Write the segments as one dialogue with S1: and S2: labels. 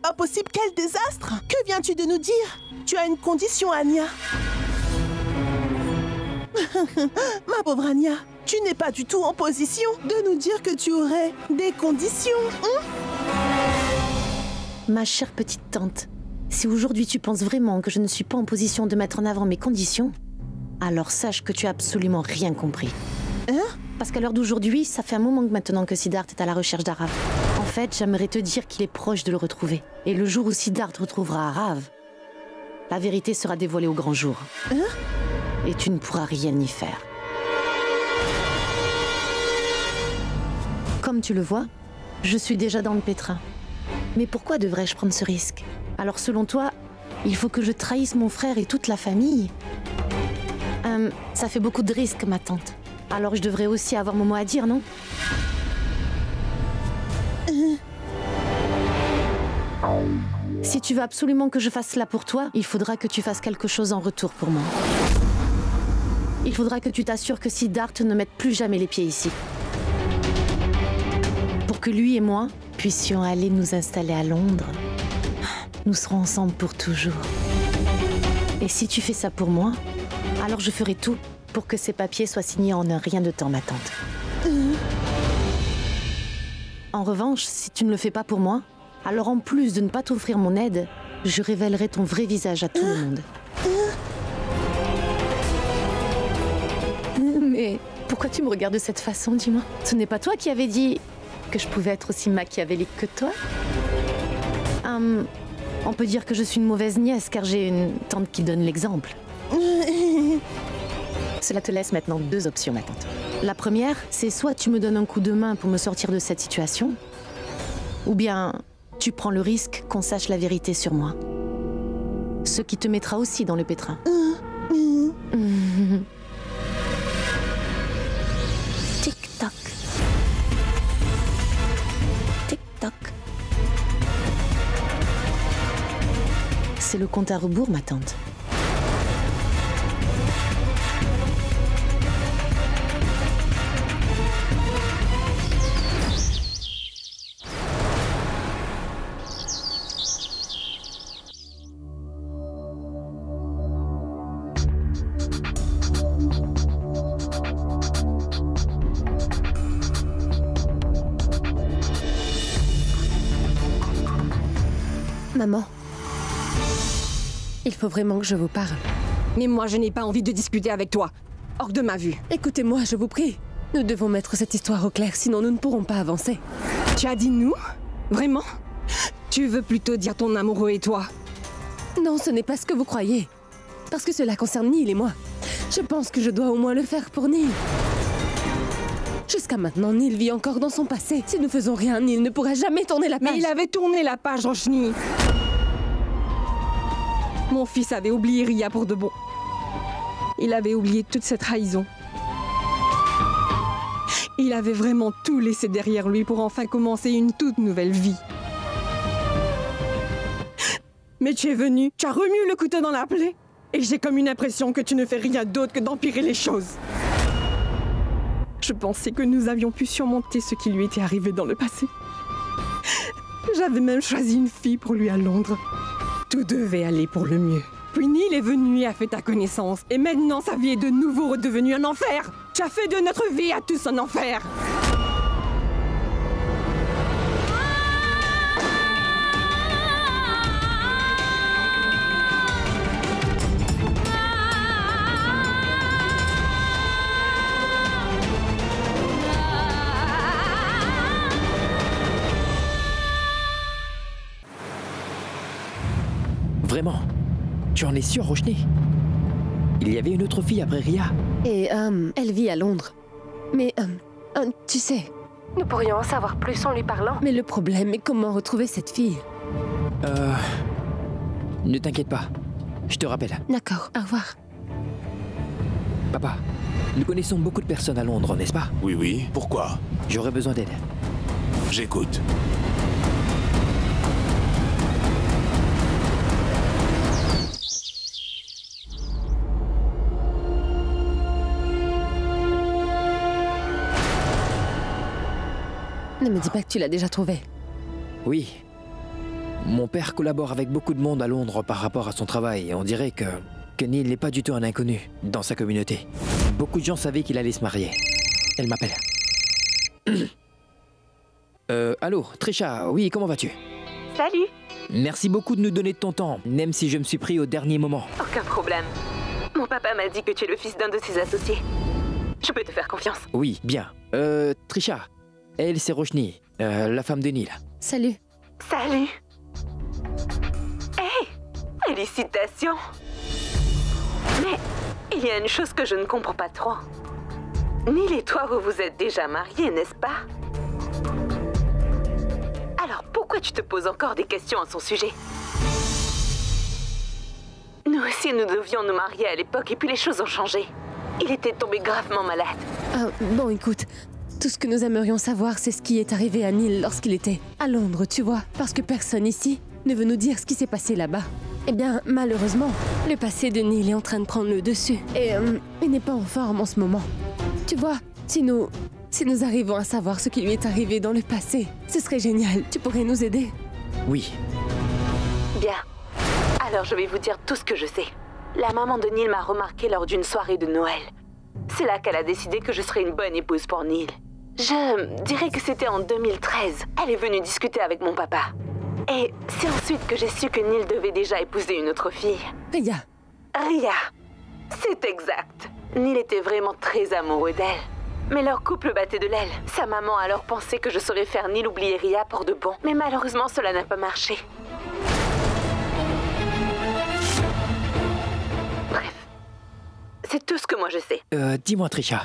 S1: Impossible, quel désastre! Que viens-tu de nous dire? Tu as une condition, Anya. Ma pauvre Anya, tu n'es pas du tout en position de nous dire que tu aurais des conditions, hein?
S2: Ma chère petite tante, si aujourd'hui tu penses vraiment que je ne suis pas en position de mettre en avant mes conditions, alors sache que tu as absolument rien compris.
S1: Hein?
S2: Parce qu'à l'heure d'aujourd'hui, ça fait un moment maintenant que Siddharth est à la recherche d'Arav. En fait, j'aimerais te dire qu'il est proche de le retrouver. Et le jour où Siddharth retrouvera Arav, la vérité sera dévoilée au grand jour.
S1: Hein?
S2: Et tu ne pourras rien y faire. Comme tu le vois, je suis déjà dans le pétrin. Mais pourquoi devrais-je prendre ce risque? Alors selon toi, il faut que je trahisse mon frère et toute la famille? Ça fait beaucoup de risques, ma tante. Alors je devrais aussi avoir mon mot à dire, non? Si tu veux absolument que je fasse cela pour toi, il faudra que tu fasses quelque chose en retour pour moi. Il faudra que tu t'assures que Siddharth ne mette plus jamais les pieds ici. Pour que lui et moi puissions aller nous installer à Londres. Nous serons ensemble pour toujours. Et si tu fais ça pour moi, alors je ferai tout pour que ces papiers soient signés en un rien de temps, ma tante. En revanche, si tu ne le fais pas pour moi, alors en plus de ne pas t'offrir mon aide, je révélerai ton vrai visage à tout le monde. Mais pourquoi tu me regardes de cette façon, dis-moi? Ce n'est pas toi qui avais dit que je pouvais être aussi machiavélique que toi? On peut dire que je suis une mauvaise nièce car j'ai une tante qui donne l'exemple. Cela te laisse maintenant deux options, ma tante. La première, c'est soit tu me donnes un coup de main pour me sortir de cette situation, ou bien tu prends le risque qu'on sache la vérité sur moi. Ce qui te mettra aussi dans le pétrin. Tic-tac. Tic-tac. C'est le compte à rebours, ma tante.
S3: Maman, il faut vraiment que je vous parle.
S4: Mais moi, je n'ai pas envie de discuter avec toi. Hors de ma vue.
S3: Écoutez-moi, je vous prie. Nous devons mettre cette histoire au clair, sinon nous ne pourrons pas avancer.
S4: Tu as dit nous? Vraiment? Tu veux plutôt dire ton amoureux et toi?
S3: Non, ce n'est pas ce que vous croyez. Parce que cela concerne Neil et moi. Je pense que je dois au moins le faire pour Neil. Jusqu'à maintenant, Neil vit encore dans son passé. Si nous faisons rien, Neil ne pourra jamais tourner la page.
S4: Mais il avait tourné la page, Roshni. Mon fils avait oublié Ria pour de bon. Il avait oublié toute cette trahison. Il avait vraiment tout laissé derrière lui pour enfin commencer une toute nouvelle vie. Mais tu es venu, tu as remué le couteau dans la plaie. Et j'ai comme une impression que tu ne fais rien d'autre que d'empirer les choses. Je pensais que nous avions pu surmonter ce qui lui était arrivé dans le passé. J'avais même choisi une fille pour lui à Londres. Tout devait aller pour le mieux. Puis Neil est venu et a fait ta connaissance. Et maintenant, sa vie est de nouveau redevenue un enfer. Tu as fait de notre vie à tous un enfer.
S5: Vraiment? Tu en es sûr, Roshni? Il y avait une autre fille après Ria.
S3: Et elle vit à Londres. Mais tu sais, nous pourrions en savoir plus en lui parlant. Mais le problème est comment retrouver cette fille.
S5: Ne t'inquiète pas. Je te rappelle.
S3: D'accord, au revoir.
S5: Papa, nous connaissons beaucoup de personnes à Londres, n'est-ce pas?
S6: Oui, oui. Pourquoi?
S5: J'aurais besoin d'aide.
S6: J'écoute.
S3: Ne me dis pas que tu l'as déjà trouvé.
S5: Oui. Mon père collabore avec beaucoup de monde à Londres par rapport à son travail et on dirait que Neil n'est pas du tout un inconnu dans sa communauté. Beaucoup de gens savaient qu'il allait se marier. Elle m'appelle. Allô, Trisha, oui, comment vas-tu?
S7: Salut.
S5: Merci beaucoup de nous donner de ton temps, même si je me suis pris au dernier moment.
S7: Aucun problème. Mon papa m'a dit que tu es le fils d'un de ses associés. Je peux te faire confiance.
S5: Oui, bien. Trisha, elle c'est Roshni, la femme de Neil.
S3: Salut.
S7: Salut. Hey, félicitations. Mais il y a une chose que je ne comprends pas trop. Neil et toi, vous vous êtes déjà mariés, n'est-ce pas? Alors pourquoi tu te poses encore des questions à son sujet? Nous aussi, nous devions nous marier à l'époque et puis les choses ont changé. Il était tombé gravement malade.
S3: Bon, écoute, tout ce que nous aimerions savoir, c'est ce qui est arrivé à Neil lorsqu'il était à Londres, tu vois. Parce que personne ici ne veut nous dire ce qui s'est passé là-bas. Eh bien, malheureusement, le passé de Neil est en train de prendre le dessus. Et il n'est pas en forme en ce moment. Tu vois, si nous arrivons à savoir ce qui lui est arrivé dans le passé, ce serait génial. Tu pourrais nous aider?
S5: Oui.
S7: Bien. Alors je vais vous dire tout ce que je sais. La maman de Neil m'a remarqué lors d'une soirée de Noël. C'est là qu'elle a décidé que je serais une bonne épouse pour Neil. Je dirais que c'était en 2013. Elle est venue discuter avec mon papa. Et c'est ensuite que j'ai su que Neil devait déjà épouser une autre fille.
S3: Ria.
S7: Ria. C'est exact. Neil était vraiment très amoureux d'elle. Mais leur couple battait de l'aile. Sa maman a alors pensé que je saurais faire Neil oublier Ria pour de bon. Mais malheureusement, cela n'a pas marché. Bref. C'est tout ce que moi je sais.
S5: Dis-moi Trisha,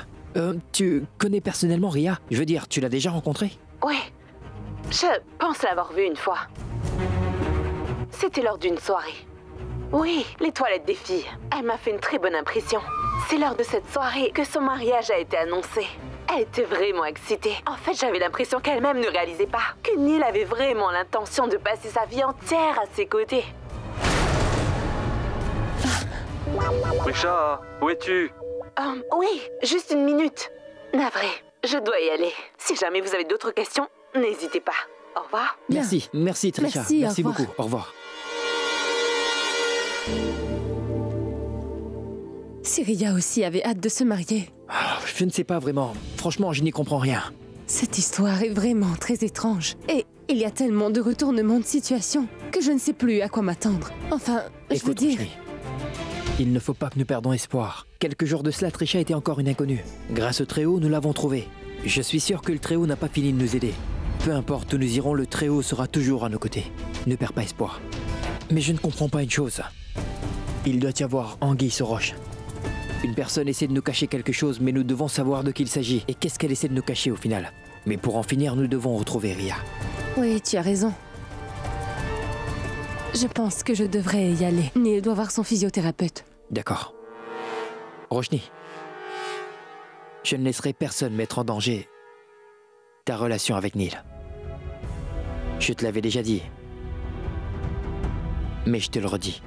S5: tu connais personnellement Ria? Je veux dire, tu l'as déjà rencontrée?
S7: Oui. Je pense l'avoir vue une fois. C'était lors d'une soirée. Oui, les toilettes des filles. Elle m'a fait une très bonne impression. C'est lors de cette soirée que son mariage a été annoncé. Elle était vraiment excitée. En fait, j'avais l'impression qu'elle-même ne réalisait pas que Neil avait vraiment l'intention de passer sa vie entière à ses côtés.
S8: Trisha, où es-tu?
S7: Oui, juste une minute. Navré, je dois y aller. Si jamais vous avez d'autres questions, n'hésitez pas. Au revoir.
S3: Bien.
S5: Merci Trisha.
S3: Merci, au revoir.
S5: Beaucoup. Au revoir.
S3: Si Ria aussi avait hâte de se marier.
S5: Je ne sais pas vraiment. Franchement, je n'y comprends rien.
S3: Cette histoire est vraiment très étrange. Et il y a tellement de retournements de situation que je ne sais plus à quoi m'attendre. Enfin, je veux
S5: Écoute,
S3: dire...
S5: Roshni, il ne faut pas que nous perdons espoir. Quelques jours de cela, Trisha était encore une inconnue. Grâce au Très-Haut, nous l'avons trouvée. Je suis sûr que le Très-Haut n'a pas fini de nous aider. Peu importe où nous irons, le Très-Haut sera toujours à nos côtés. Ne perds pas espoir. Mais je ne comprends pas une chose. Il doit y avoir anguille sous roche. Une personne essaie de nous cacher quelque chose, mais nous devons savoir de qui il s'agit. Et qu'est-ce qu'elle essaie de nous cacher au final? Mais pour en finir, nous devons retrouver Ria.
S3: Oui, tu as raison. Je pense que je devrais y aller. Neil doit voir son physiothérapeute.
S5: D'accord. Roshni, je ne laisserai personne mettre en danger ta relation avec Neil. Je te l'avais déjà dit. Mais je te le redis.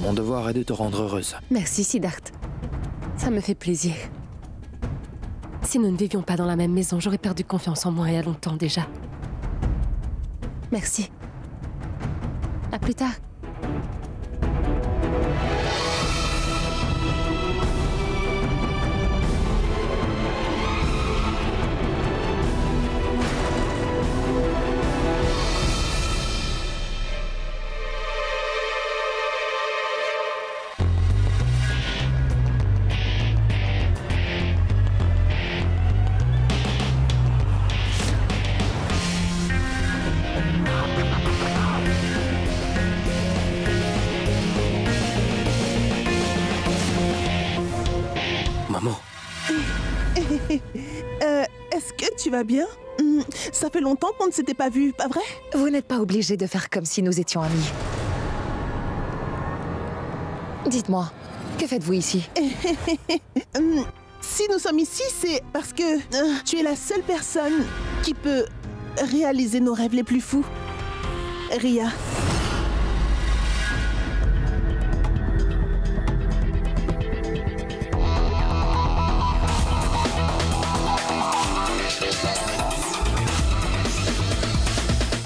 S5: Mon devoir est de te rendre heureuse.
S3: Merci, Siddharth. Ça me fait plaisir. Si nous ne vivions pas dans la même maison, j'aurais perdu confiance en moi il y a longtemps déjà. Merci. À plus tard.
S5: Maman.
S1: Est-ce que tu vas bien? Ça fait longtemps qu'on ne s'était pas vus, pas vrai?
S9: Vous n'êtes pas obligé de faire comme si nous étions amis. Dites-moi, que faites-vous ici?
S1: Si nous sommes ici, c'est parce que tu es la seule personne qui peut réaliser nos rêves les plus fous. Ria.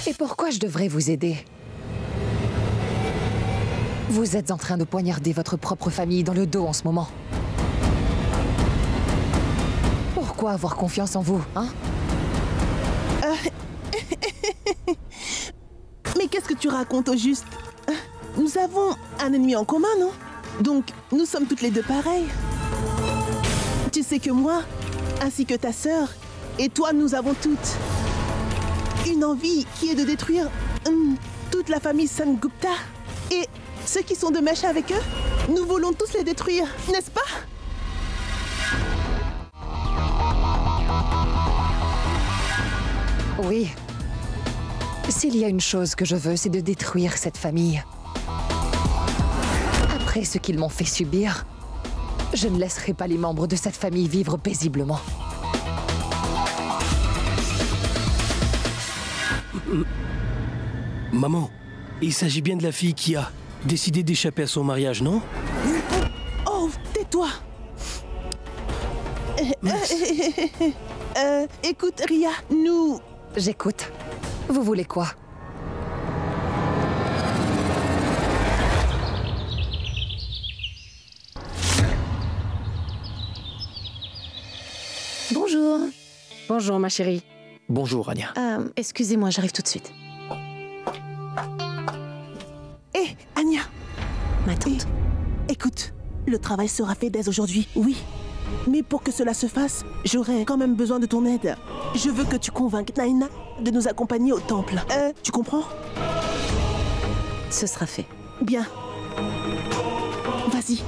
S9: Et pourquoi Pourquoi je devrais vous aider? Vous êtes en train de poignarder votre propre famille dans le dos en ce moment. Pourquoi avoir confiance en vous, hein?
S1: Mais qu'est-ce que tu racontes au juste? Nous avons un ennemi en commun, non? Donc, nous sommes toutes les deux pareilles. Tu sais que moi, ainsi que ta sœur, et toi, nous avons toutes une envie qui est de détruire toute la famille Sengupta. Et ceux qui sont de mèche avec eux, nous voulons tous les détruire, n'est-ce pas?
S9: Oui. S'il y a une chose que je veux, c'est de détruire cette famille. Après ce qu'ils m'ont fait subir, je ne laisserai pas les membres de cette famille vivre paisiblement.
S8: Maman, il s'agit bien de la fille qui a décidé d'échapper à son mariage, non?
S1: Oh, tais-toi. Écoute, Ria, nous...
S9: J'écoute. Vous voulez quoi?
S2: Bonjour.
S4: Bonjour, ma chérie.
S5: Bonjour, Anya.
S2: Excusez-moi, j'arrive tout de suite.
S1: Hé, Anya,
S2: Ma tante.
S1: écoute, le travail sera fait dès aujourd'hui, oui. Mais pour que cela se fasse, j'aurai quand même besoin de ton aide. Je veux que tu convainques Naina de nous accompagner au temple. Tu comprends?
S2: Ce sera fait.
S1: Bien. Vas-y.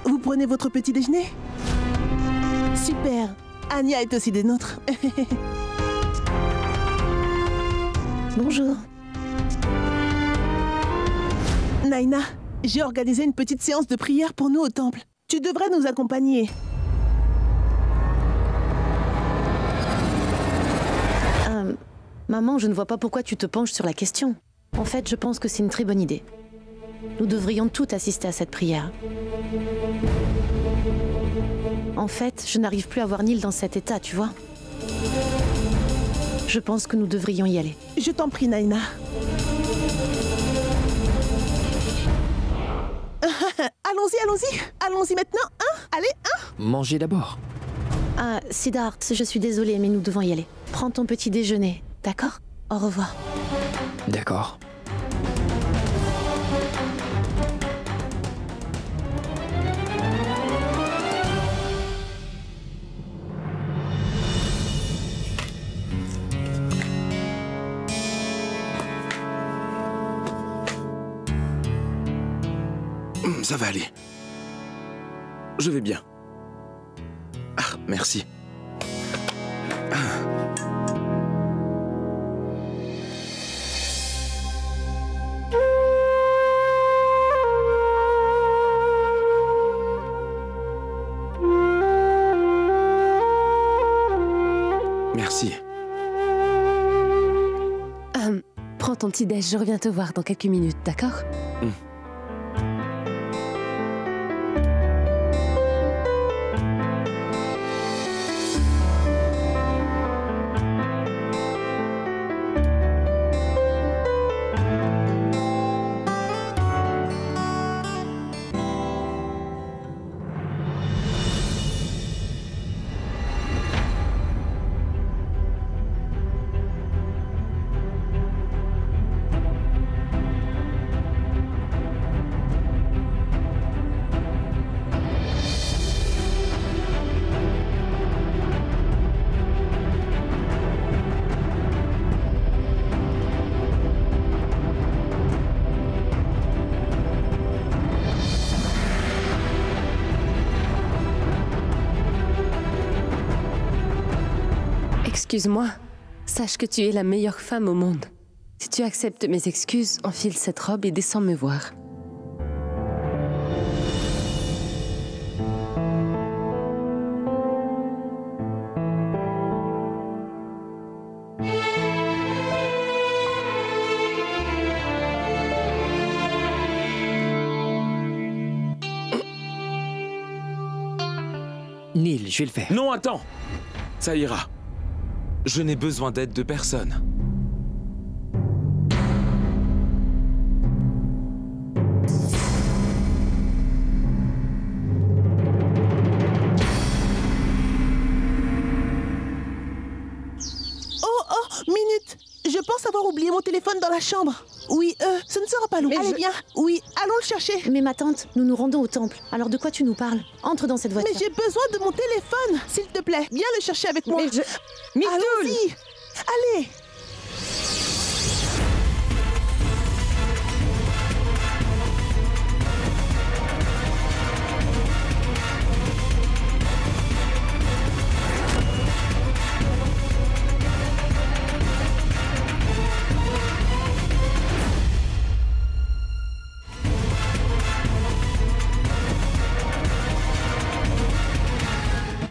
S1: Vous prenez votre petit déjeuner? Super. Anya est aussi des nôtres.
S2: Bonjour.
S1: Naina, j'ai organisé une petite séance de prière pour nous au temple. Tu devrais nous accompagner.
S2: Maman, je ne vois pas pourquoi tu te penches sur la question. En fait, je pense que c'est une très bonne idée. Nous devrions toutes assister à cette prière. En fait, je n'arrive plus à voir Neil dans cet état, tu vois. Je pense que nous devrions y aller.
S1: Je t'en prie, Naina. Allons-y, allons-y. Allons-y maintenant, hein? Allez, hein?
S5: Mangez d'abord.
S2: Ah, Siddharth, je suis désolée, mais nous devons y aller. Prends ton petit déjeuner, d'accord? Au revoir.
S5: D'accord.
S6: Ça va aller. Je vais bien. Ah, merci. Merci.
S3: Prends ton petit déj, je reviens te voir dans quelques minutes, d'accord? Excuse-moi, sache que tu es la meilleure femme au monde. Si tu acceptes mes excuses, enfile cette robe et descends me voir.
S5: Neil, je vais le faire.
S6: Non, attends. Ça ira. Je n'ai besoin d'aide de personne.
S1: Minute. Je pense avoir oublié mon téléphone dans la chambre. Oui, ce ne sera pas long. Allez, viens. Oui, allons le chercher.
S2: Mais ma tante, nous nous rendons au temple. Alors de quoi tu nous parles? Entre dans cette voiture.
S1: Mais j'ai besoin de mon téléphone. S'il te plaît, viens le chercher avec moi. Allons-y. Allez.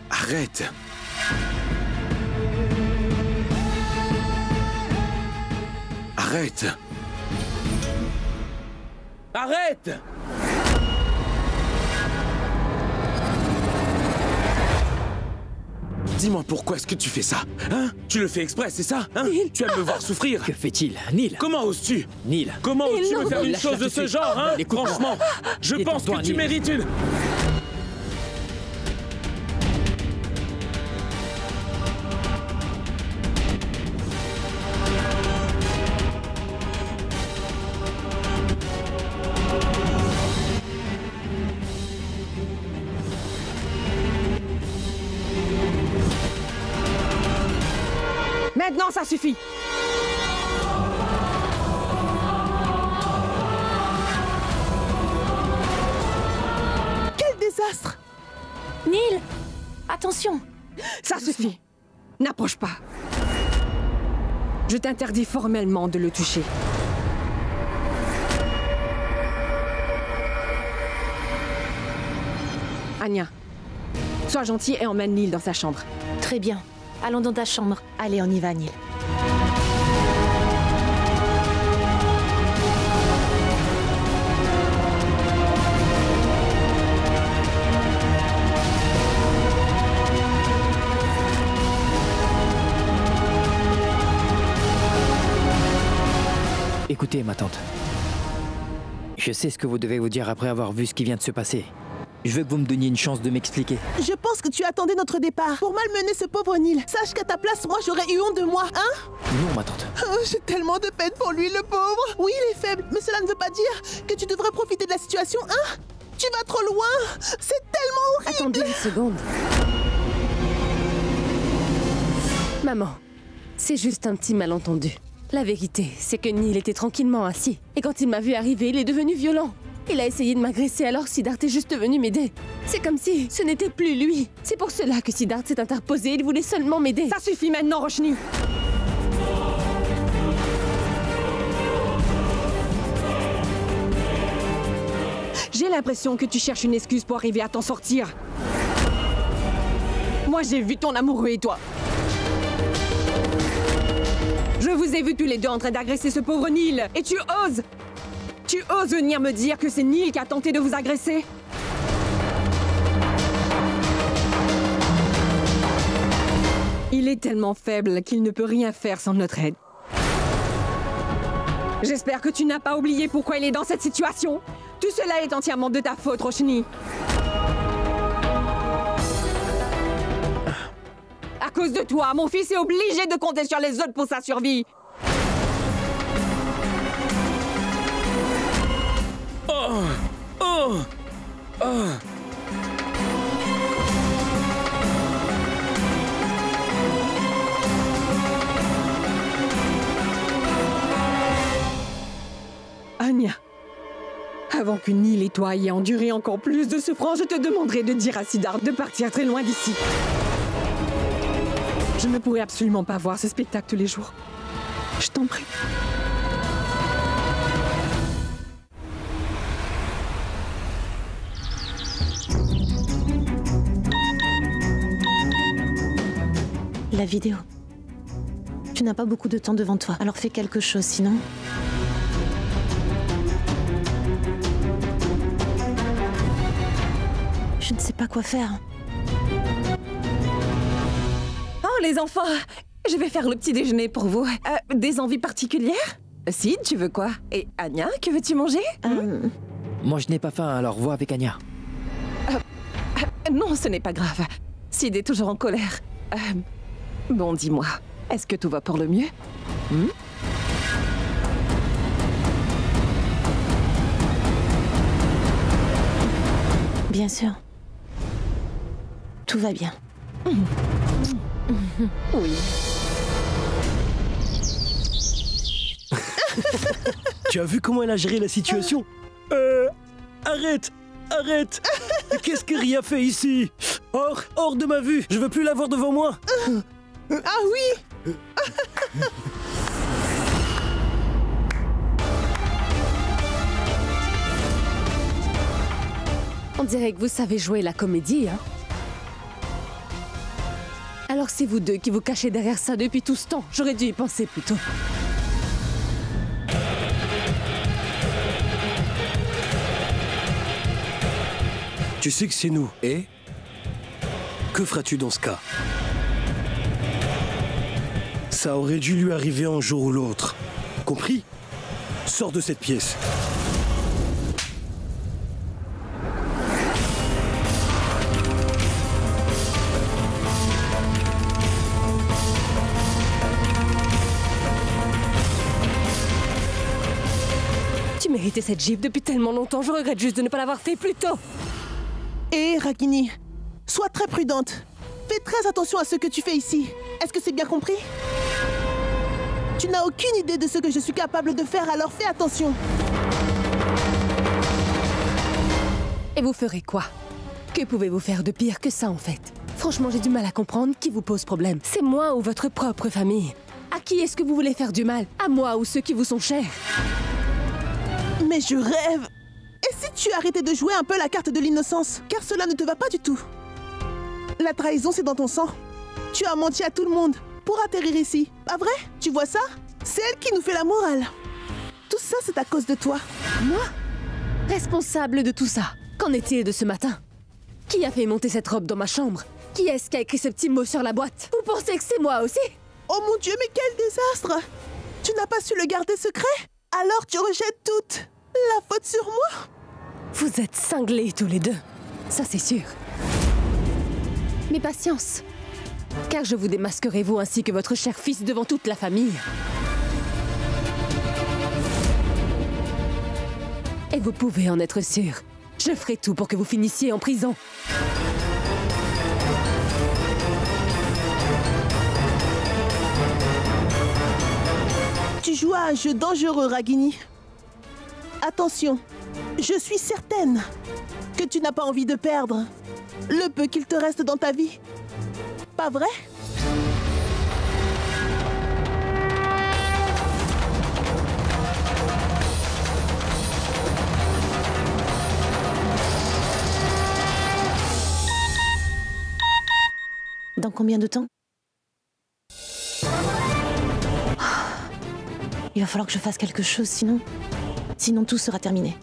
S6: Arrête. Arrête. Arrête. Dis-moi pourquoi est-ce que tu fais ça? Hein? Tu le fais exprès, c'est ça? Hein? Tu aimes me voir souffrir?
S5: Que fait-il, Neil?
S6: Comment oses-tu?
S5: Neil.
S6: Comment oses-tu me faire une
S5: Lâche-la
S6: chose de
S5: tout de
S6: ce
S5: suite.
S6: genre, hein?
S5: Écoute-moi.
S6: Franchement, je pense
S5: Détends-toi,
S6: que tu
S5: Neil.
S6: mérites une...
S4: Maintenant, ça suffit.
S1: Quel désastre.
S2: Neil, attention.
S4: Ça suffit. N'approche pas. Je t'interdis formellement de le toucher. Anya, sois gentille et emmène Neil dans sa chambre.
S2: Très bien. Allons dans ta chambre. Allez, on y va, Neil.
S5: Écoutez, ma tante. Je sais ce que vous devez vous dire après avoir vu ce qui vient de se passer. Je veux que vous me donniez une chance de m'expliquer.
S1: Je pense que tu attendais notre départ pour malmener ce pauvre Neil. Sache qu'à ta place, moi, j'aurais eu honte de moi, hein?
S5: Non, ma tante.
S1: Oh, j'ai tellement de peine pour lui, le pauvre. Oui, il est faible, mais cela ne veut pas dire que tu devrais profiter de la situation, hein? Tu vas trop loin. C'est tellement horrible.
S3: Attendez une seconde. Maman, c'est juste un petit malentendu. La vérité, c'est que Neil était tranquillement assis. Et quand il m'a vu arriver, il est devenu violent. Il a essayé de m'agresser alors Siddharth est juste venu m'aider. C'est comme si ce n'était plus lui. C'est pour cela que Siddharth s'est interposé. Il voulait seulement m'aider.
S4: Ça suffit maintenant, Roshni. J'ai l'impression que tu cherches une excuse pour arriver à t'en sortir. Moi, j'ai vu ton amoureux et toi. Je vous ai vus tous les deux en train d'agresser ce pauvre Neil. Et tu oses venir me dire que c'est Neil qui a tenté de vous agresser? Il est tellement faible qu'il ne peut rien faire sans notre aide. J'espère que tu n'as pas oublié pourquoi il est dans cette situation. Tout cela est entièrement de ta faute, Roshni. À cause de toi, mon fils est obligé de compter sur les autres pour sa survie. Anya, avant que Neil et toi ayez enduré encore plus de souffrance, je te demanderai de dire à Siddharth de partir très loin d'ici. Je ne pourrai absolument pas voir ce spectacle tous les jours. Je t'en prie.
S2: La vidéo. Tu n'as pas beaucoup de temps devant toi, alors fais quelque chose, sinon... Je ne sais pas quoi faire.
S4: les enfants, je vais faire le petit déjeuner pour vous. Des envies particulières? Sid, tu veux quoi? Et Anya, que veux-tu manger?
S5: Moi, je n'ai pas faim, alors vois avec Anya.
S4: Non, ce n'est pas grave. Sid est toujours en colère. Bon, dis-moi, est-ce que tout va pour le mieux?
S2: Bien sûr. Tout va bien.
S4: Oui.
S8: Tu as vu comment elle a géré la situation? Arrête! Arrête! Qu'est-ce que Ria fait ici? Hors de ma vue! Je veux plus la voir devant moi!
S1: Ah oui!
S3: On dirait que vous savez jouer la comédie, hein? Alors c'est vous deux qui vous cachez derrière ça depuis tout ce temps. J'aurais dû y penser plus tôt.
S8: Tu sais que c'est nous.
S6: Et
S8: Que feras-tu dans ce cas? Ça aurait dû lui arriver un jour ou l'autre. Compris? Sors de cette pièce.
S3: Tu méritais cette gifle depuis tellement longtemps. Je regrette juste de ne pas l'avoir fait plus tôt.
S1: Et Ragini, sois très prudente. Fais très attention à ce que tu fais ici. Est-ce que c'est bien compris? Tu n'as aucune idée de ce que je suis capable de faire, alors fais attention.
S3: Et vous ferez quoi? Que pouvez-vous faire de pire que ça, en fait? Franchement, j'ai du mal à comprendre qui vous pose problème. C'est moi ou votre propre famille? À qui est-ce que vous voulez faire du mal? À moi ou ceux qui vous sont chers?
S1: Mais je rêve. Et si tu arrêtais de jouer un peu la carte de l'innocence? Car cela ne te va pas du tout. La trahison, c'est dans ton sang. Tu as menti à tout le monde pour atterrir ici. Pas vrai? Tu vois ça? C'est elle qui nous fait la morale. Tout ça, c'est à cause de toi.
S3: Moi? Responsable de tout ça. Qu'en est-il de ce matin? Qui a fait monter cette robe dans ma chambre? Qui est-ce qui a écrit ce petit mot sur la boîte? Vous pensez que c'est moi aussi?
S1: Oh mon Dieu, mais quel désastre! Tu n'as pas su le garder secret? Alors tu rejettes toute la faute sur moi?
S3: Vous êtes cinglés tous les deux. Ça, c'est sûr. Mais patience. Car je vous démasquerai, vous ainsi que votre cher fils, devant toute la famille. Et vous pouvez en être sûr. Je ferai tout pour que vous finissiez en prison.
S1: Tu joues à un jeu dangereux, Ragini. Attention, je suis certaine que tu n'as pas envie de perdre le peu qu'il te reste dans ta vie. Pas vrai?
S2: Dans combien de temps? Il va falloir que je fasse quelque chose, sinon tout sera terminé.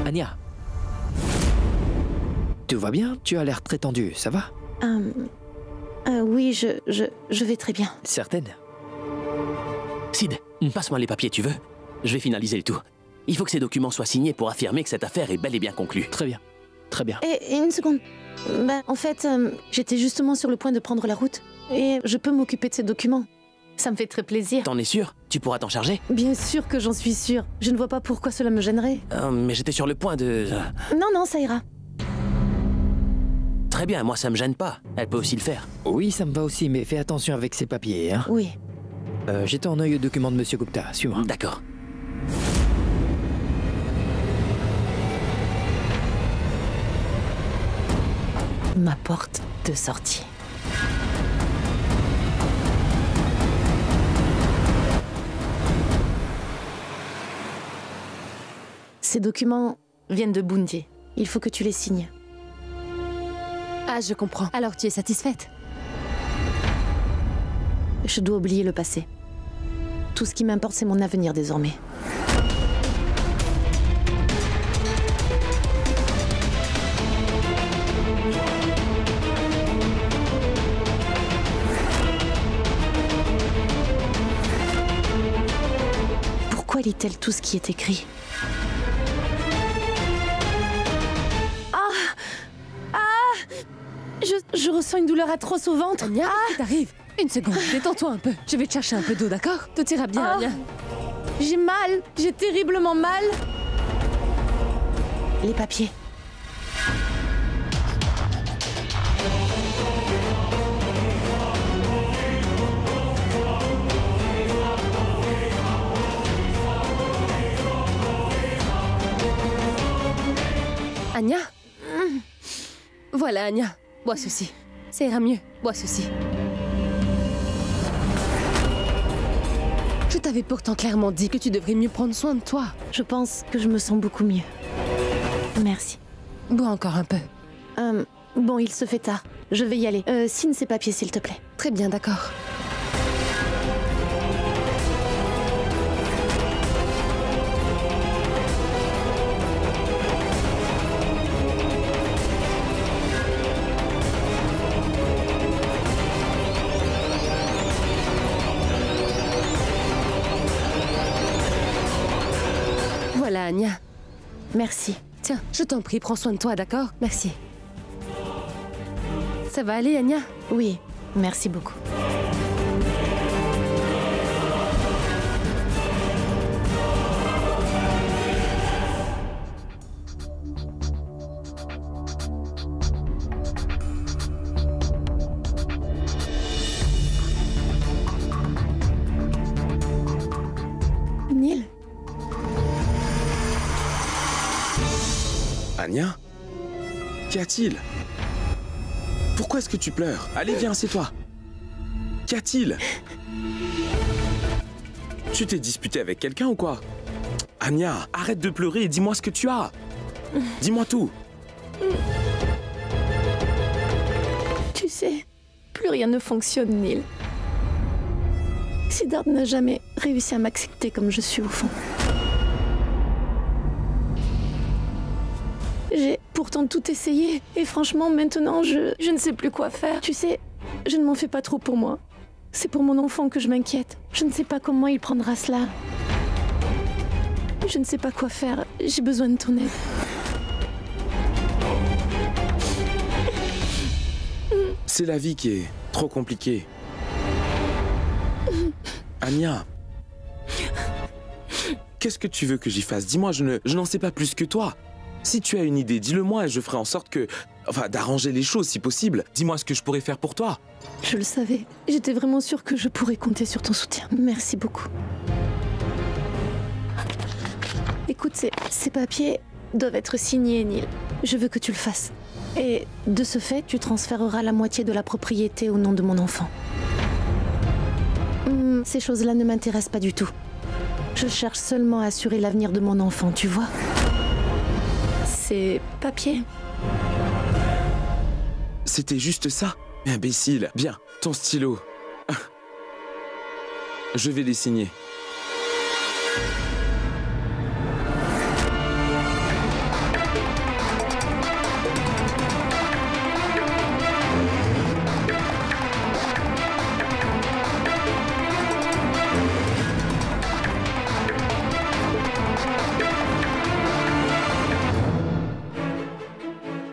S5: Anya. Tout va bien? Tu as l'air très tendue, ça va?
S2: Oui, je vais très bien.
S5: Certaine?
S10: Sid, passe-moi les papiers, tu veux? Je vais finaliser le tout. Il faut que ces documents soient signés pour affirmer que cette affaire est bel et bien conclue.
S5: Très bien. Très bien.
S2: Et une seconde. En fait, j'étais justement sur le point de prendre la route. Et je peux m'occuper de ces documents. Ça me fait très plaisir.
S10: T'en es sûr? Tu pourras t'en charger?
S2: Bien sûr que j'en suis sûre. Je ne vois pas pourquoi cela me gênerait.
S10: Mais j'étais sur le point de...
S2: Non, ça ira.
S10: Très bien, moi ça me gêne pas. Elle peut aussi le faire.
S5: Oui, ça me va aussi, mais fais attention avec ces papiers, hein?
S2: Oui.
S5: Jette un œil au document de Monsieur Gupta, suis-moi.
S10: D'accord.
S2: Ma porte de sortie. Ces documents viennent de Bundy. Il faut que tu les signes.
S3: Ah, je comprends. Alors tu es satisfaite?
S2: Je dois oublier le passé. Tout ce qui m'importe, c'est mon avenir désormais. connaît-elle tout ce qui est écrit? Je ressens une douleur atroce au ventre.
S3: Anya, qu'est-ce qui t'arrive? Une seconde, détends-toi un peu. Je vais te chercher un peu d'eau, d'accord? Tout ira bien, Anya.
S2: J'ai mal, j'ai terriblement mal. Les papiers.
S3: Anya? Voilà, Anya. Bois ceci. Ça ira mieux. Bois ceci. Je t'avais pourtant clairement dit que tu devrais mieux prendre soin de toi.
S2: Je pense que je me sens beaucoup mieux. Merci.
S3: Bois encore un peu.
S2: Bon, il se fait tard. Je vais y aller. Signe ces papiers, s'il te plaît.
S3: Très bien, d'accord. Voilà, Anya.
S2: Merci.
S3: Tiens, je t'en prie, prends soin de toi, d'accord? Merci. Ça va aller, Anya?
S2: Oui, merci beaucoup. Neil?
S6: Anya? Qu'y a-t-il? Pourquoi est-ce que tu pleures? Allez, viens, assieds-toi. Qu'y a-t-il? Tu t'es disputé avec quelqu'un ou quoi? Anya, arrête de pleurer et dis-moi ce que tu as. Dis-moi tout.
S2: Tu sais, plus rien ne fonctionne, Neil. Siddharth n'a jamais réussi à m'accepter comme je suis au fond. J'ai pourtant tout essayé, et franchement, maintenant, je ne sais plus quoi faire. Tu sais, je ne m'en fais pas trop pour moi. C'est pour mon enfant que je m'inquiète. Je ne sais pas comment il prendra cela. Je ne sais pas quoi faire. J'ai besoin de ton aide.
S6: C'est la vie qui est trop compliquée. Anya, qu'est-ce que tu veux que j'y fasse? Dis-moi, je n'en sais pas plus que toi. Si tu as une idée, dis-le-moi et je ferai en sorte que... Enfin, d'arranger les choses si possible. Dis-moi ce que je pourrais faire pour toi.
S2: Je le savais. J'étais vraiment sûre que je pourrais compter sur ton soutien. Merci beaucoup. Écoute, ces papiers doivent être signés, Neil. Je veux que tu le fasses. Et de ce fait, tu transféreras la moitié de la propriété au nom de mon enfant. Ces choses-là ne m'intéressent pas du tout. Je cherche seulement à assurer l'avenir de mon enfant, tu vois. Ces papiers.
S6: C'était juste ça? Imbécile. Bien, ton stylo. Je vais les signer.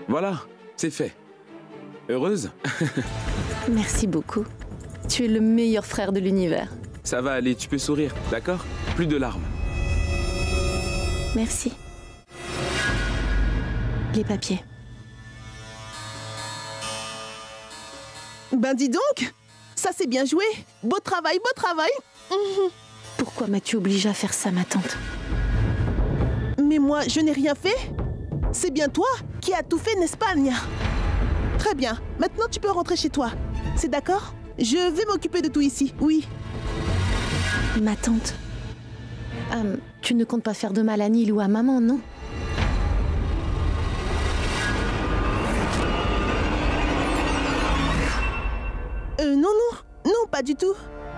S6: Voilà, c'est fait. Heureuse?
S2: Merci beaucoup. Tu es le meilleur frère de l'univers.
S6: Ça va aller, tu peux sourire, d'accord? Plus de larmes.
S2: Merci. Les papiers.
S1: Ben dis donc, ça c'est bien joué. Beau travail, beau travail.
S2: Pourquoi m'as-tu obligée à faire ça, ma tante?
S1: Mais moi, je n'ai rien fait. C'est bien toi qui as tout fait, n'est-ce pas, Anya? Très bien. Maintenant, tu peux rentrer chez toi. C'est d'accord? Je vais m'occuper de tout ici, oui.
S2: Ma tante. Tu ne comptes pas faire de mal à Neil ou à maman, non?
S1: Non, pas du tout.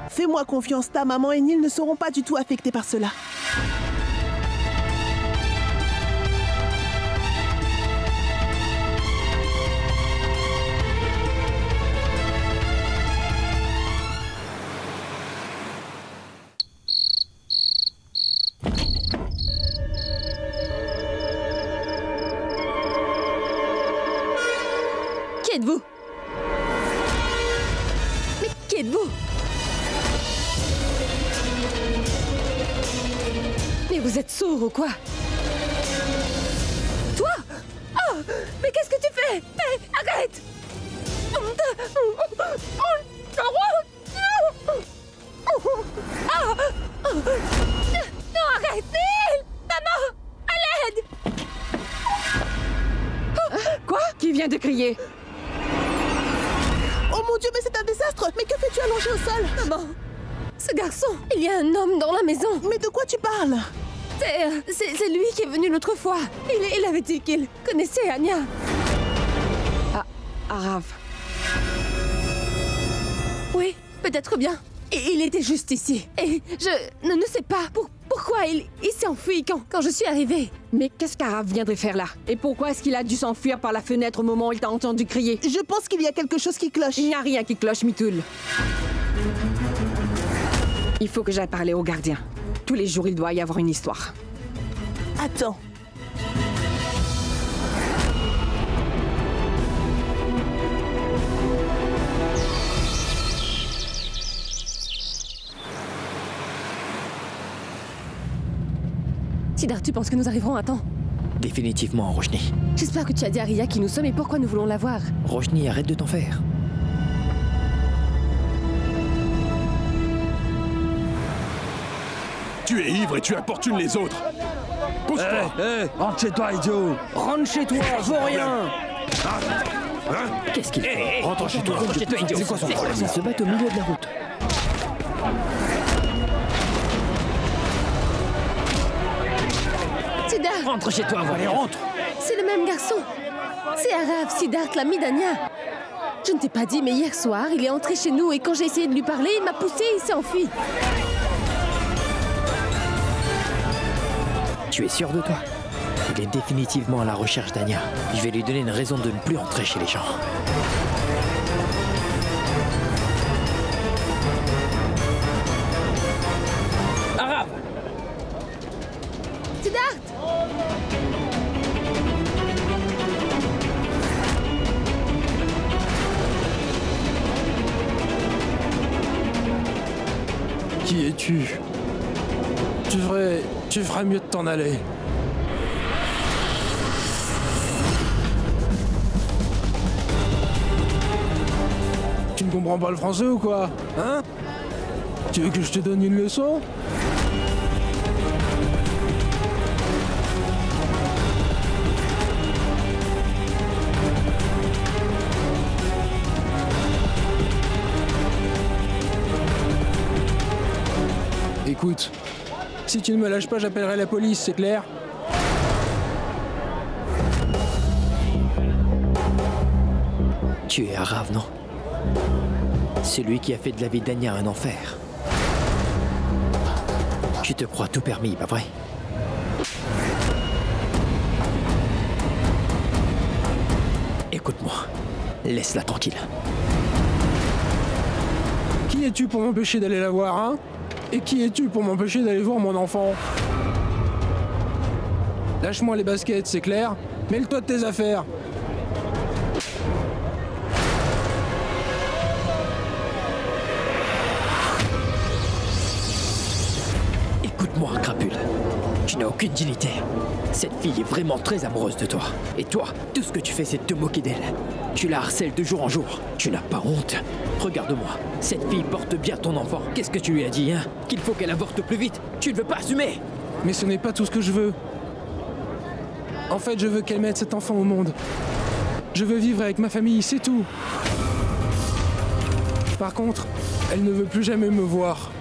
S1: Fais-moi confiance, ta maman et Neil ne seront pas du tout affectés par cela.
S3: Qui êtes-vous? Mais qui êtes-vous? Mais vous êtes sourd ou quoi? Toi? Oh! Mais qu'est-ce que tu fais? Hé, arrête! Non, arrête! Neil! Maman! À l'aide!
S4: Quoi? Qui vient de crier?
S1: Oh mon Dieu, mais c'est un désastre! Mais que fais-tu allongé au sol?
S3: Maman! Ce garçon! Il y a un homme dans la maison!
S1: Mais de quoi tu parles?
S3: C'est lui qui est venu l'autre fois! Il avait dit qu'il connaissait Anya!
S4: Arav.
S3: Oui, peut-être bien. Il était juste ici. Et je ne sais pas pourquoi il s'est enfui quand je suis arrivée.
S4: Mais qu'est-ce qu'Arav viendrait faire là? Et pourquoi est-ce qu'il a dû s'enfuir par la fenêtre au moment où il t'a entendu crier?
S1: Je pense qu'il y a quelque chose qui cloche.
S4: Il n'y a rien qui cloche, Mitoul. Il faut que j'aille parler au gardien. Tous les jours, il doit y avoir une histoire.
S1: Attends.
S3: Siddharth, tu penses que nous arriverons à temps?
S5: Définitivement, Roshni.
S3: J'espère que tu as dit à Ria qui nous sommes et pourquoi nous voulons la voir.
S5: Roshni, arrête de t'en faire.
S11: Tu es ivre et tu importunes les autres. Pousse-toi.
S8: Rentre chez toi, idiot.
S1: Rentre chez toi, vaut rien.
S5: Qu'est-ce qu'il fait?
S10: Rentre chez toi, idiot.
S5: C'est quoi son problème? Ils se battent au milieu de la route.
S3: Siddharth!
S5: Rentre chez toi, allez, rentre.
S3: C'est le même garçon. C'est Arav, Siddharth, l'ami d'Anya. Je ne t'ai pas dit, mais hier soir, il est entré chez nous et quand j'ai essayé de lui parler, il m'a poussé et il s'est enfui.
S5: Tu es sûr de toi? Il est définitivement à la recherche d'Anya. Je vais lui donner une raison de ne plus entrer chez les gens.
S10: Arav!
S3: Siddharth!
S11: Qui es-tu? Tu ferais mieux de t'en aller. Tu ne comprends pas le français ou quoi? Hein? Tu veux que je te donne une leçon? Écoute, si tu ne me lâches pas, j'appellerai la police, c'est clair?
S5: Tu es Arav, non? Celui qui a fait de la vie d'Anya un enfer. Tu te crois tout permis, pas vrai? Écoute-moi, laisse-la tranquille.
S11: Qui es-tu pour m'empêcher d'aller la voir, hein? Et qui es-tu pour m'empêcher d'aller voir mon enfant? Lâche-moi les baskets, c'est clair? Mêle-toi de tes affaires.
S5: Écoute-moi, crapule. Tu n'as aucune dignité. Cette fille est vraiment très amoureuse de toi. Et toi, tout ce que tu fais, c'est te moquer d'elle. Tu la harcèles de jour en jour. Tu n'as pas honte. Regarde-moi. Cette fille porte bien ton enfant. Qu'est-ce que tu lui as dit, hein? Qu'il faut qu'elle avorte plus vite. Tu ne veux pas assumer.
S11: Mais ce n'est pas tout ce que je veux. En fait, je veux qu'elle mette cet enfant au monde. Je veux vivre avec ma famille, c'est tout. Par contre, elle ne veut plus jamais me voir.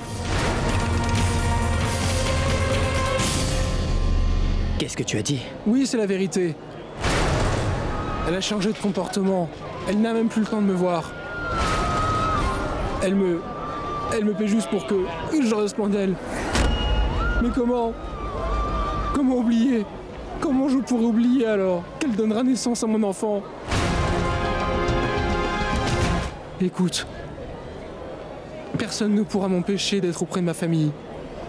S5: Qu'est-ce que tu as dit?
S11: Oui, c'est la vérité. Elle a changé de comportement. Elle n'a même plus le temps de me voir. Elle me paie juste pour que je reste loin d'elle. Mais comment oublier? Comment je pourrais oublier alors qu'elle donnera naissance à mon enfant? Écoute, personne ne pourra m'empêcher d'être auprès de ma famille.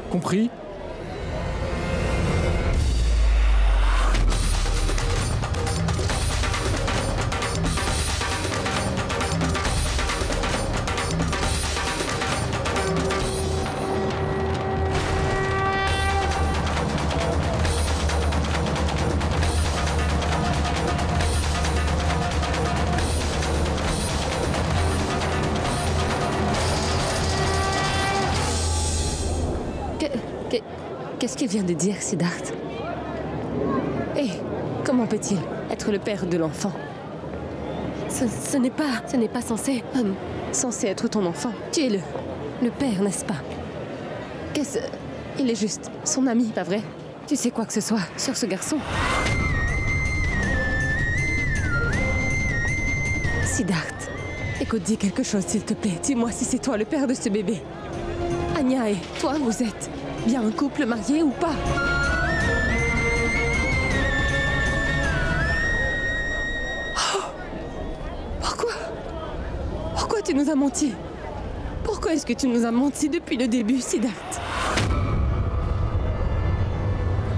S11: Compris?
S3: Qu'est-ce qu'il vient de dire, Siddharth? Et comment peut-il être le père de l'enfant? Ce n'est pas censé être ton enfant. Tu es le père, n'est-ce pas? Il est juste son ami, pas vrai? Tu sais quoi que ce soit sur ce garçon? Siddharth, écoute, dis quelque chose s'il te plaît. Dis-moi si c'est toi le père de ce bébé. Anya et toi, vous êtes bien un couple marié ou pas? Pourquoi tu nous as menti? Pourquoi est-ce que tu nous as menti depuis le début, Siddharth?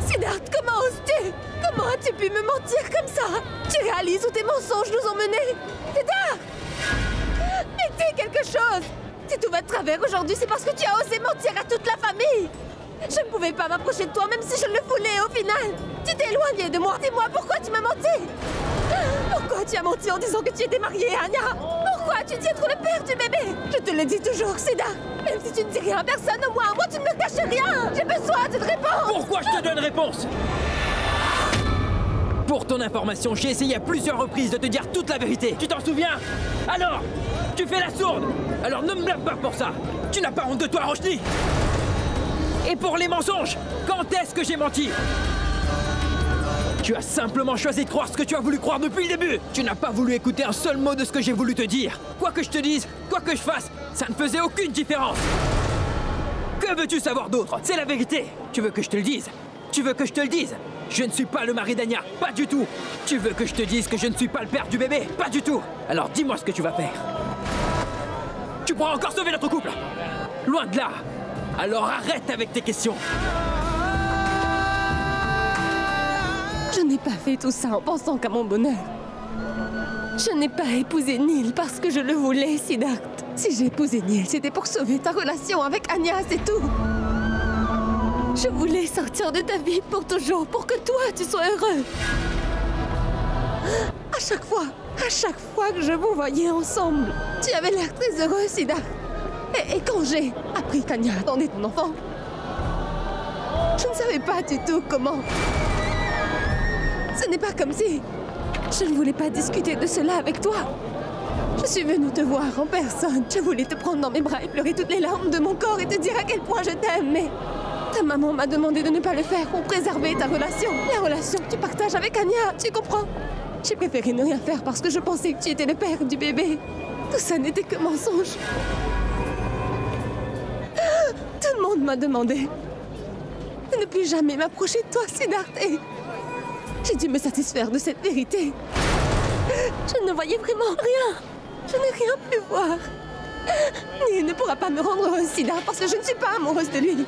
S3: Siddharth, comment oses-tu? Comment as-tu pu me mentir comme ça? Tu réalises où tes mensonges nous ont menés? Siddharth! Mais dis quelque chose! Si tout va de travers aujourd'hui, c'est parce que tu as osé mentir à toute la famille! Je ne pouvais pas m'approcher de toi même si je le voulais au final! Tu t'es éloigné de moi! Dis-moi pourquoi tu m'as menti! Pourquoi tu as menti en disant que tu étais mariée, Anya? Pourquoi tu dis être le père du bébé? Je te le dis toujours, Siddharth. Même si tu ne dis rien à personne, au moins à moi tu ne me caches rien. J'ai besoin d'une réponse.
S5: Pourquoi je te donne réponse? Pour ton information, j'ai essayé à plusieurs reprises de te dire toute la vérité. Tu t'en souviens? Alors, tu fais la sourde. Alors ne me blâme pas pour ça. Tu n'as pas honte de toi, Roshni? Et pour les mensonges, quand est-ce que j'ai menti? Tu as simplement choisi de croire ce que tu as voulu croire depuis le début. Tu n'as pas voulu écouter un seul mot de ce que j'ai voulu te dire. Quoi que je te dise, quoi que je fasse, ça ne faisait aucune différence. Que veux-tu savoir d'autre? C'est la vérité. Tu veux que je te le dise? Tu veux que je te le dise? Je ne suis pas le mari d'Anya, pas du tout. Tu veux que je te dise que je ne suis pas le père du bébé? Pas du tout. Alors dis-moi ce que tu vas faire. Tu pourras encore sauver notre couple. Loin de là. Alors arrête avec tes questions.
S3: Je n'ai pas fait tout ça en pensant qu'à mon bonheur. Je n'ai pas épousé Neil parce que je le voulais, Siddharth. Si j'ai épousé Neil, c'était pour sauver ta relation avec Anya, c'est tout. Je voulais sortir de ta vie pour toujours, pour que toi, tu sois heureux. À chaque fois que je vous voyais ensemble, tu avais l'air très heureux, Siddharth. Et quand j'ai appris qu'Anya attendait ton enfant, je ne savais pas du tout comment. Ce n'est pas comme si je ne voulais pas discuter de cela avec toi. Je suis venue te voir en personne. Je voulais te prendre dans mes bras et pleurer toutes les larmes de mon corps et te dire à quel point je t'aime, mais ta maman m'a demandé de ne pas le faire pour préserver ta relation. La relation que tu partages avec Anya, tu comprends? J'ai préféré ne rien faire parce que je pensais que tu étais le père du bébé. Tout ça n'était que mensonge. Tout le monde m'a demandé de ne plus jamais m'approcher de toi, Siddharth, et j'ai dû me satisfaire de cette vérité. Je ne voyais vraiment rien. Je n'ai rien pu voir. Neil ne pourra pas me rendre heureuse, Siddharth, parce que je ne suis pas amoureuse de lui.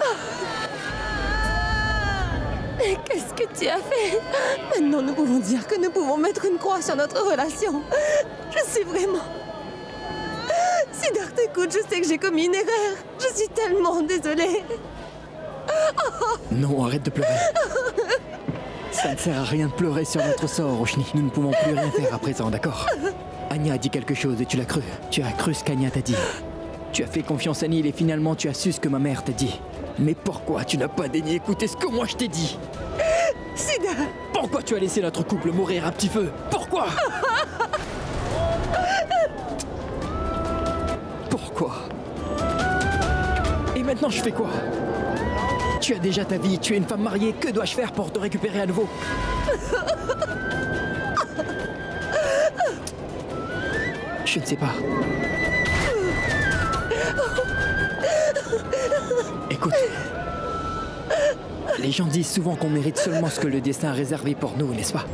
S3: Mais qu'est-ce que tu as fait? Maintenant, nous pouvons dire que nous pouvons mettre une croix sur notre relation. Je suis vraiment... Siddharth, écoute, je sais que j'ai commis une erreur. Je suis tellement désolée.
S5: Non, arrête de pleurer. Ça ne sert à rien de pleurer sur notre sort, Roshni. Nous ne pouvons plus rien faire à présent, d'accord? Anya a dit quelque chose et tu l'as cru. Tu as cru ce qu'Anya t'a dit. Tu as fait confiance à Neil et finalement tu as su ce que ma mère t'a dit. Mais pourquoi tu n'as pas daigné écouter ce que moi je t'ai dit?
S3: Siddharth!
S5: Pourquoi tu as laissé notre couple mourir à petit feu? Pourquoi? Pourquoi? Et maintenant je fais quoi? Tu as déjà ta vie, tu es une femme mariée, que dois-je faire pour te récupérer à nouveau? Je ne sais pas. Écoute, les gens disent souvent qu'on mérite seulement ce que le destin a réservé pour nous, n'est-ce pas?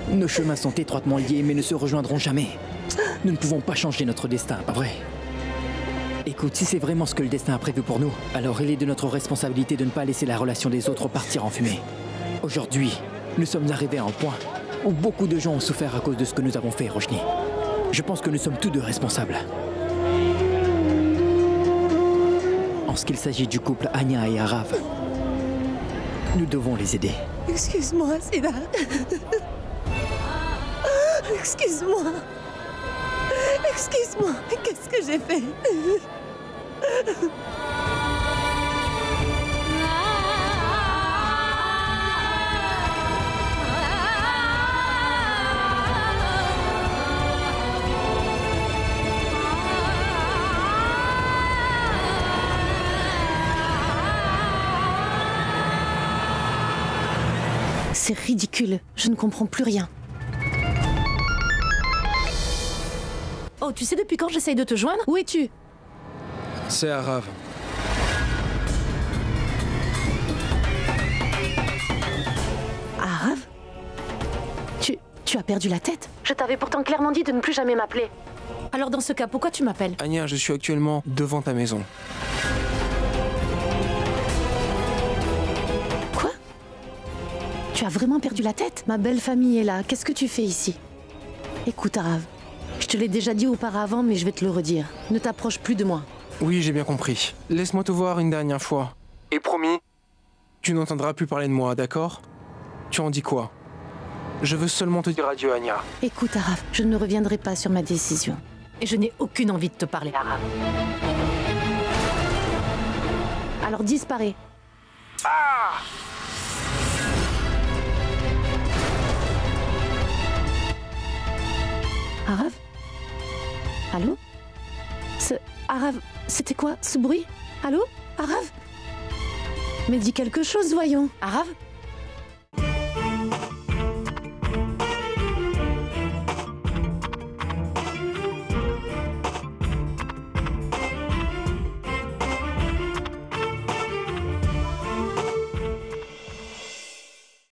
S5: Nos chemins sont étroitement liés mais ne se rejoindront jamais. Nous ne pouvons pas changer notre destin, pas vrai? Écoute, si c'est vraiment ce que le destin a prévu pour nous, alors il est de notre responsabilité de ne pas laisser la relation des autres partir en fumée. Aujourd'hui, nous sommes arrivés à un point où beaucoup de gens ont souffert à cause de ce que nous avons fait, Roshni. Je pense que nous sommes tous deux responsables. En ce qu'il s'agit du couple Anya et Arav, nous devons les aider.
S3: Excuse-moi, Siddharth. Excuse-moi. Excuse-moi. Qu'est-ce que j'ai fait?
S2: C'est ridicule, je ne comprends plus rien. Oh, tu sais depuis quand j'essaye de te joindre? Où es-tu?
S11: C'est Arav.
S2: Arav? Tu as perdu la tête? Je t'avais pourtant clairement dit de ne plus jamais m'appeler. Alors dans ce cas, pourquoi tu m'appelles?
S11: Anya, je suis actuellement devant ta maison.
S2: Quoi? Tu as vraiment perdu la tête? Ma belle famille est là, qu'est-ce que tu fais ici? Écoute Arav, je te l'ai déjà dit auparavant, mais je vais te le redire. Ne t'approche plus de moi.
S11: Oui, j'ai bien compris. Laisse-moi te voir une dernière fois. Et promis, tu n'entendras plus parler de moi, d'accord? Tu en dis quoi? Je veux seulement te dire adieu, Anya.
S2: Écoute Arav, je ne reviendrai pas sur ma décision. Et je n'ai aucune envie de te parler, Arav. Alors disparais.
S11: Ah!
S2: Arav? Allô? Arav, c'était quoi ce bruit? Allô? Arav? Mais dis quelque chose, voyons. Arav?